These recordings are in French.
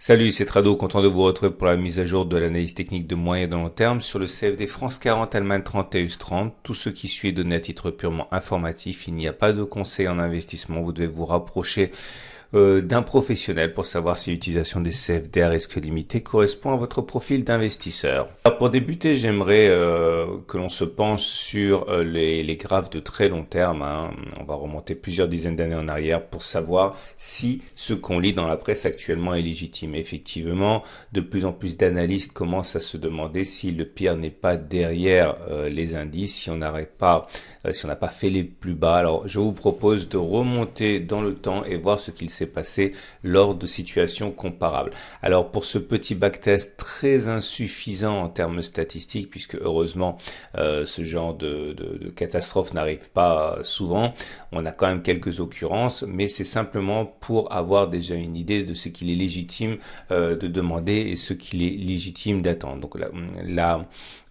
Salut, c'est Trado, content de vous retrouver pour la mise à jour de l'analyse technique de moyen et de long terme sur le CFD France 40 Allemagne 30 et US 30. Tout ce qui suit est donné à titre purement informatif. Il n'y a pas de conseil en investissement. Vous devez vous rapprocher d'un professionnel pour savoir si l'utilisation des CFD à risque limité correspond à votre profil d'investisseur. Pour débuter, j'aimerais que l'on se penche sur les graphes de très long terme. On va remonter plusieurs dizaines d'années en arrière pour savoir si ce qu'on lit dans la presse actuellement est légitime. Effectivement, de plus en plus d'analystes commencent à se demander si le pire n'est pas derrière les indices, si on n'arrête pas, si on n'a pas fait les plus bas. Alors, je vous propose de remonter dans le temps et voir ce qu'il s'est passé lors de situations comparables. Alors pour ce petit backtest très insuffisant en termes statistiques, puisque heureusement ce genre de catastrophe n'arrive pas souvent, on a quand même quelques occurrences, mais c'est simplement pour avoir déjà une idée de ce qu'il est légitime de demander et ce qu'il est légitime d'attendre. Donc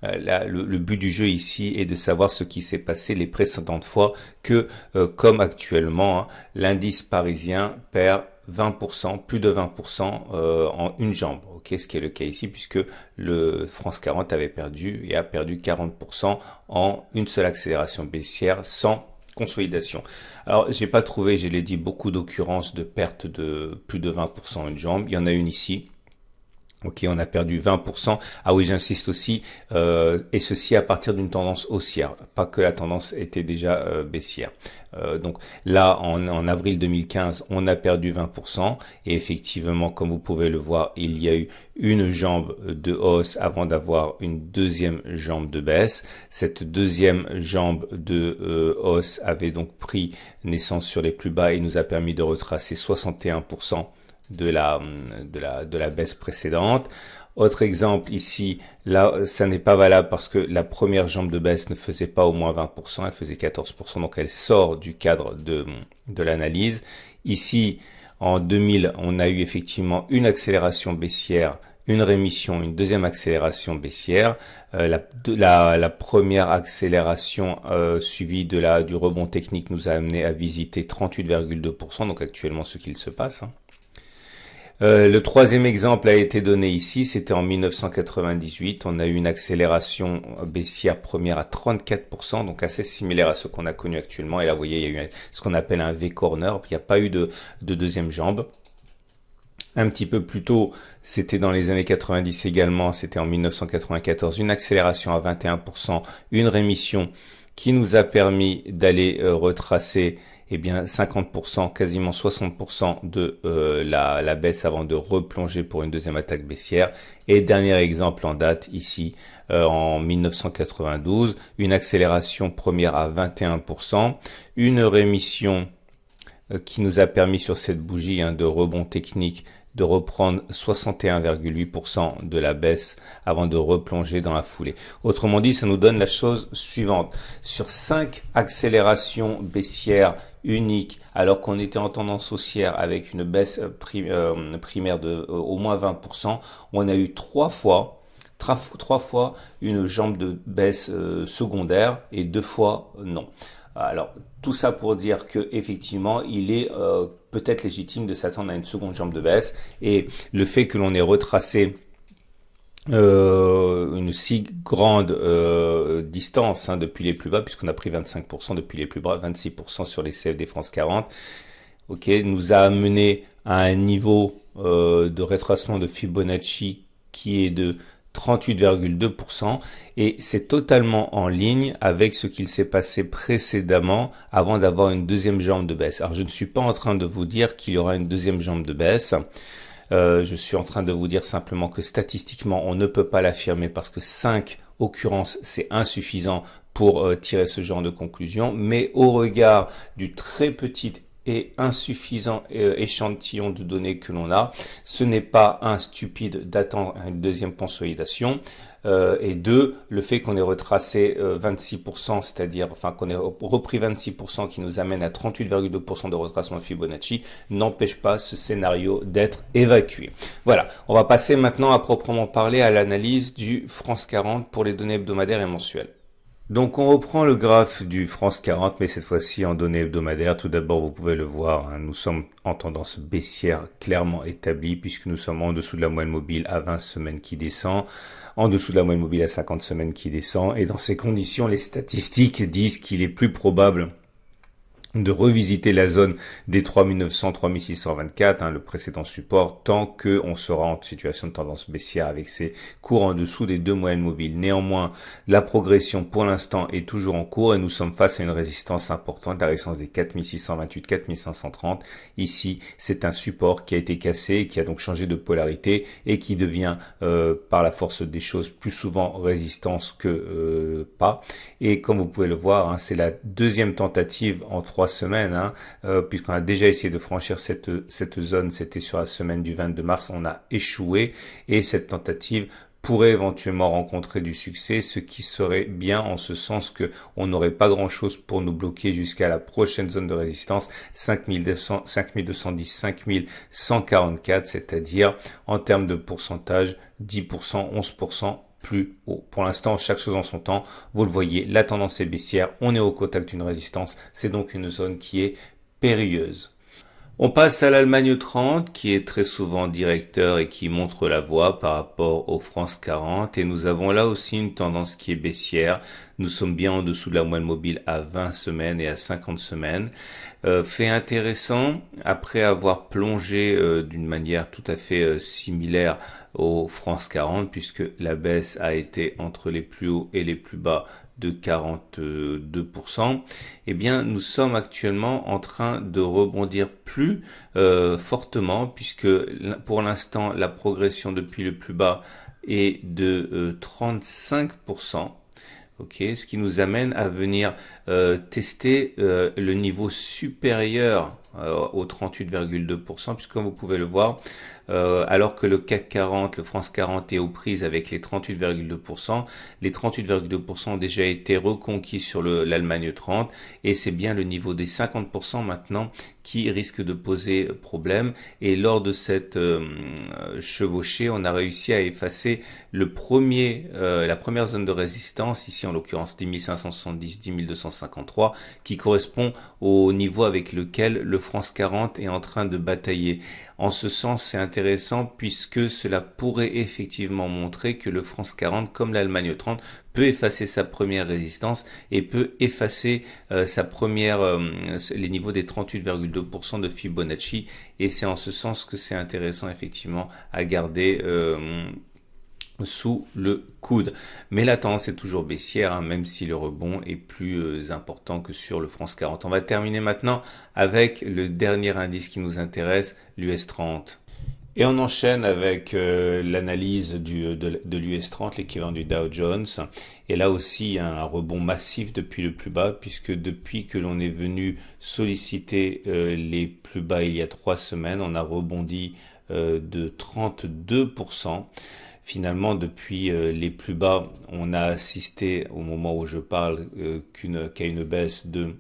le but du jeu ici est de savoir ce qui s'est passé les précédentes fois que, comme actuellement, l'indice parisien perd 20%, plus de 20% en une jambe. Ok, ce qui est le cas ici puisque le France 40 avait perdu et a perdu 40% en une seule accélération baissière sans consolidation. Alors, j'ai pas trouvé, je l'ai dit, beaucoup d'occurrences de perte de plus de 20% en une jambe. Il y en a une ici. Ok, on a perdu 20%. Ah oui, j'insiste aussi, et ceci à partir d'une tendance haussière, pas que la tendance était déjà baissière. Donc là, en avril 2015, on a perdu 20%, et effectivement, comme vous pouvez le voir, il y a eu une jambe de hausse avant d'avoir une deuxième jambe de baisse. Cette deuxième jambe de hausse avait donc pris naissance sur les plus bas et nous a permis de retracer 61%. De la baisse précédente. Autre exemple ici, là ça n'est pas valable parce que la première jambe de baisse ne faisait pas au moins 20%, elle faisait 14%, donc elle sort du cadre de l'analyse. Ici, en 2000, on a eu effectivement une accélération baissière, une rémission, une deuxième accélération baissière. La première accélération suivie du rebond technique nous a amené à visiter 38,2%, donc actuellement ce qu'il se passe. Le troisième exemple a été donné ici, c'était en 1998. On a eu une accélération baissière première à 34%, donc assez similaire à ce qu'on a connu actuellement. Et là, vous voyez, il y a eu ce qu'on appelle un V-corner, puis il n'y a pas eu de deuxième jambe. Un petit peu plus tôt, c'était dans les années 90 également, c'était en 1994, une accélération à 21%, une rémission qui nous a permis d'aller retracer 50%, quasiment 60% de la baisse avant de replonger pour une deuxième attaque baissière. Et dernier exemple en date ici, en 1992, une accélération première à 21%, une rémission qui nous a permis sur cette bougie de rebond technique de reprendre 61,8% de la baisse avant de replonger dans la foulée. Autrement dit, ça nous donne la chose suivante. Sur 5 accélérations baissières uniques, alors qu'on était en tendance haussière avec une baisse primaire de au moins 20%, on a eu trois fois une jambe de baisse secondaire et 2 fois non. Alors, tout ça pour dire que effectivement, il est peut-être légitime de s'attendre à une seconde jambe de baisse. Et le fait que l'on ait retracé une si grande distance depuis les plus bas, puisqu'on a pris 25% depuis les plus bas, 26% sur les CFD France 40, nous a amené à un niveau de retracement de Fibonacci qui est de 38,2% et c'est totalement en ligne avec ce qu'il s'est passé précédemment avant d'avoir une deuxième jambe de baisse. Alors je ne suis pas en train de vous dire qu'il y aura une deuxième jambe de baisse. Je suis en train de vous dire simplement que statistiquement on ne peut pas l'affirmer parce que 5 occurrences c'est insuffisant pour tirer ce genre de conclusion, mais au regard du très petit et insuffisant échantillon de données que l'on a, ce n'est pas un stupide d'attendre une deuxième consolidation et deux, le fait qu'on ait retracé 26%, c'est-à-dire qu'on ait repris 26% qui nous amène à 38,2% de retracement de Fibonacci n'empêche pas ce scénario d'être évacué. Voilà, on va passer maintenant à proprement parler à l'analyse du France 40 pour les données hebdomadaires et mensuelles. Donc on reprend le graphe du France 40, mais cette fois-ci en données hebdomadaires. Tout d'abord, vous pouvez le voir, hein, nous sommes en tendance baissière clairement établie puisque nous sommes en dessous de la moyenne mobile à 20 semaines qui descend, en dessous de la moyenne mobile à 50 semaines qui descend. Et dans ces conditions, les statistiques disent qu'il est plus probable de revisiter la zone des 3900-3624, le précédent support, tant que on sera en situation de tendance baissière avec ces cours en dessous des deux moyennes mobiles. Néanmoins, la progression pour l'instant est toujours en cours et nous sommes face à une résistance importante, la résistance des 4628-4530. Ici, c'est un support qui a été cassé, qui a donc changé de polarité et qui devient, par la force des choses, plus souvent résistance que pas. Et comme vous pouvez le voir, c'est la deuxième tentative en 3 semaines, puisqu'on a déjà essayé de franchir cette zone, c'était sur la semaine du 22 mars, on a échoué et cette tentative pourrait éventuellement rencontrer du succès, ce qui serait bien en ce sens que on n'aurait pas grand chose pour nous bloquer jusqu'à la prochaine zone de résistance 5210, 5144, c'est-à-dire en termes de pourcentage 10%, 11%, plus haut. Pour l'instant, chaque chose en son temps. Vous le voyez, la tendance est baissière. On est au contact d'une résistance. C'est donc une zone qui est périlleuse. On passe à l'Allemagne 30 qui est très souvent directeur et qui montre la voie par rapport au France 40 et nous avons là aussi une tendance qui est baissière. Nous sommes bien en dessous de la moyenne mobile à 20 semaines et à 50 semaines. Fait intéressant, après avoir plongé d'une manière tout à fait similaire au France 40 puisque la baisse a été entre les plus hauts et les plus bas de 42%, eh bien nous sommes actuellement en train de rebondir plus fortement puisque pour l'instant la progression depuis le plus bas est de 35%. Ok, ce qui nous amène à venir tester le niveau supérieur au 38,2%, puisque comme vous pouvez le voir, alors que le CAC 40, le France 40 est aux prises avec les 38,2%, les 38,2% ont déjà été reconquis sur l'Allemagne 30 et c'est bien le niveau des 50% maintenant qui risque de poser problème. Et lors de cette chevauchée, on a réussi à effacer la première zone de résistance, ici en l'occurrence 10 570, 10 253, qui correspond au niveau avec lequel le France 40 est en train de batailler. En ce sens, c'est intéressant puisque cela pourrait effectivement montrer que le France 40, comme l'Allemagne 30, peut effacer sa première résistance et peut effacer les niveaux des 38,2% de Fibonacci. Et c'est en ce sens que c'est intéressant effectivement à garder sous le coude. Mais la tendance est toujours baissière, même si le rebond est plus important que sur le France 40. On va terminer maintenant avec le dernier indice qui nous intéresse, l'US 30. Et on enchaîne avec l'analyse de l'US 30, l'équivalent du Dow Jones. Et là aussi, il y a un rebond massif depuis le plus bas, puisque depuis que l'on est venu solliciter les plus bas il y a 3 semaines, on a rebondi de 32%. Finalement, depuis les plus bas, on a assisté au moment où je parle qu'à une baisse de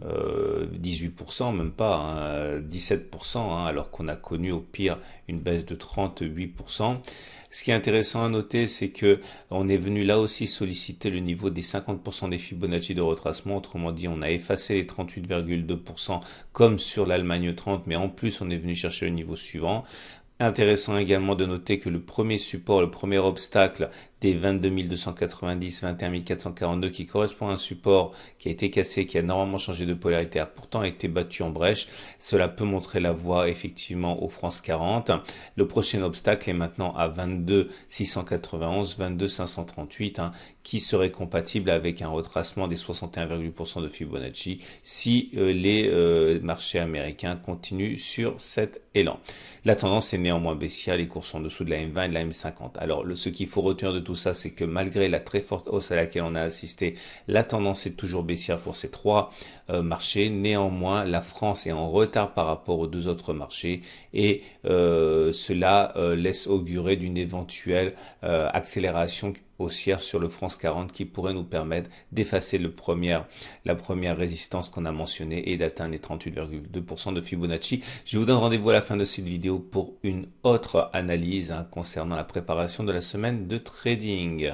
18%, même pas, 17%, alors qu'on a connu au pire une baisse de 38%. Ce qui est intéressant à noter, c'est que on est venu là aussi solliciter le niveau des 50% des Fibonacci de retracement. Autrement dit, on a effacé les 38,2% comme sur l'Allemagne 30, mais en plus, on est venu chercher le niveau suivant. Intéressant également de noter que le premier support, le premier obstacle des 22 290, 21 442 qui correspond à un support qui a été cassé, qui a normalement changé de polarité, a pourtant été battu en brèche. Cela peut montrer la voie effectivement au France 40. Le prochain obstacle est maintenant à 22 691, 22 538 qui serait compatible avec un retracement des 61,% de Fibonacci si les marchés américains continuent sur cet élan. La tendance est néanmoins baissière, les cours sont en dessous de la M20 et de la M50. Alors ce qu'il faut retenir de tout ça, c'est que malgré la très forte hausse à laquelle on a assisté, la tendance est toujours baissière pour ces trois marchés. Néanmoins, la France est en retard par rapport aux deux autres marchés et cela laisse augurer d'une éventuelle accélération haussière sur le France 40 qui pourrait nous permettre d'effacer la première résistance qu'on a mentionnée et d'atteindre les 38,2% de Fibonacci. Je vous donne rendez-vous à la fin de cette vidéo pour une autre analyse concernant la préparation de la semaine de trading.